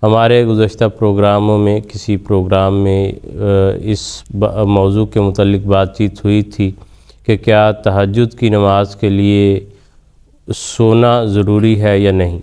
ہمارے گزشتہ پروگراموں میں کسی پروگرام میں اس موضوع کے متعلق بات چیت ہوئی تھی کہ کیا تہجد کی نماز کے لیے سونا ضروری ہے یا نہیں.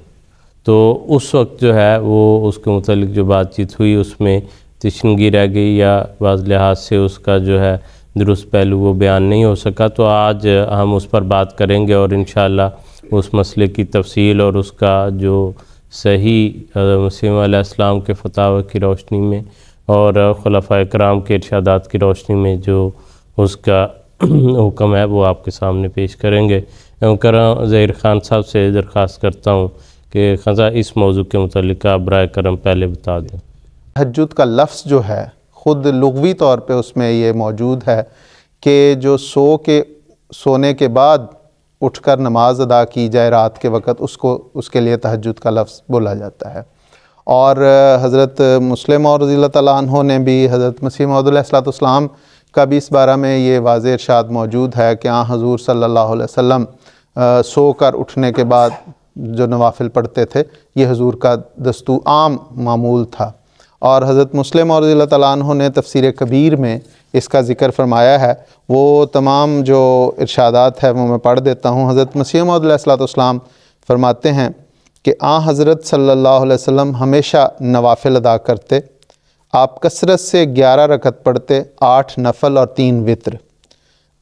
تو اس وقت جو ہے وہ اس کے متعلق جو بات چیت ہوئی اس میں تشنگی رہ گئی یا بعض لحاظ سے اس کا جو ہے درست پہلو وہ بیان نہیں ہو سکا. تو آج ہم اس پر بات کریں گے اور انشاءاللہ اس مسئلے کی تفصیل اور اس کا جو صحیح مسیح علیہ السلام کے فتاوی کی روشنی میں اور خلفائے کرام کے ارشادات کی روشنی میں جو اس کا حکم ہے وہ آپ کے سامنے پیش کریں گے. ظہیر خان صاحب سے درخواست کرتا ہوں کہ خزاں اس موضوع کے متعلق آپ برائے کرم پہلے بتا دیں. تہجد کا لفظ جو ہے خود لغوی طور پہ اس میں یہ موجود ہے کہ جو سونے کے بعد اٹھ کر نماز ادا کی جائے رات کے وقت اس کے لیے تہجد کا لفظ بولا جاتا ہے. اور حضرت مسلم موعود رضی اللہ تعالیٰ عنہ نے بھی حضرت مسیح موعود علیہ السلام کا بھی اس بارے میں یہ واضح ارشاد موجود ہے کہ حضور صلی اللہ علیہ وسلم سو کر اٹھنے کے بعد جو نوافل پڑھتے تھے یہ حضور کا دستور عام معمول تھا. اور حضرت مسلم موعود رضی اللہ تعالیٰ عنہ نے تفسیر کبیر میں اس کا ذکر فرمایا ہے. وہ تمام جو ارشادات ہے وہ میں پڑھ دیتا ہوں. حضرت مسیح موعود علیہ السلام فرماتے ہیں کہ حضرت صلی اللہ علیہ وسلم ہمیشہ نوافل ادا کرتے. آپ کثرت سے 11 رکعت پڑھتے، 8 نفل اور 3 وتر.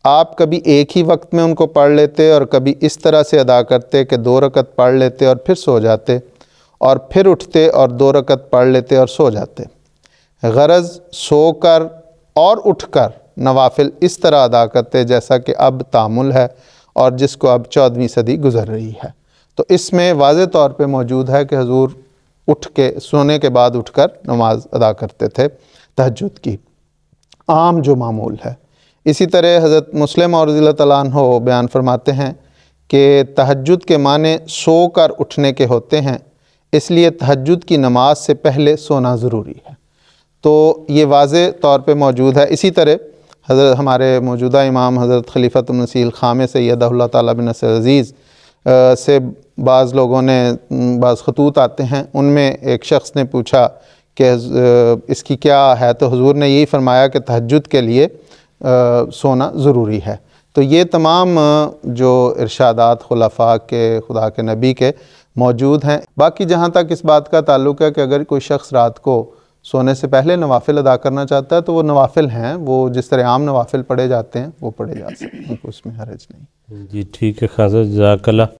آپ کبھی ایک ہی وقت میں ان کو پڑھ لیتے اور کبھی اس طرح سے ادا کرتے کہ 2 رکعت پڑھ لیتے اور پھر سو جاتے اور پھر اٹھتے اور 2 رکعت پڑھ لیتے اور سو جاتے. غرض سو کر اور اٹھ کر نوافل اس طرح ادا کرتے جیسا کہ اب تعامل ہے اور جس کو اب 14ویں صدی گزر رہی ہے. تو اس میں واضح طور پہ موجود ہے کہ حضور سونے کے بعد اٹھ کر نماز ادا کرتے تھے تہجد کی، عام جو معمول ہے. اسی طرح حضرت مسلم موعود رضی اللہ تعالیٰ عنہ بیان فرماتے ہیں کہ تہجد کے معنی سو کر اٹھنے کے ہوتے ہیں، اس لیے تہجد کی نماز سے پہلے سونا ضروری ہے. تو یہ واضح طور پہ موجود ہے. اسی طرح ہمارے موجودہ امام حضرت خلیفۃ المسیح الخامس سیدہ اللہ تعالیٰ بن نصر عزیز سے بعض لوگوں نے بعض خطوط آتے ہیں، ان میں ایک شخص نے پوچھا کہ اس کی کیا ہے، تو حضور نے یہی فرمایا کہ تہجد کے لیے سونا ضروری ہے. تو یہ تمام جو ارشادات خلفاء کے خدا کے نبی کے موجود ہیں. باقی جہاں تک اس بات کا تعلق ہے کہ اگر کوئی شخص رات کو سونے سے پہلے نوافل ادا کرنا چاہتا ہے تو وہ نوافل ہیں، وہ جس طرح عام نوافل پڑھے جاتے ہیں وہ پڑھے جا سکتے ہیں، اس میں حرج نہیں. جی ٹھیک ہے خاصا، جزاک اللہ.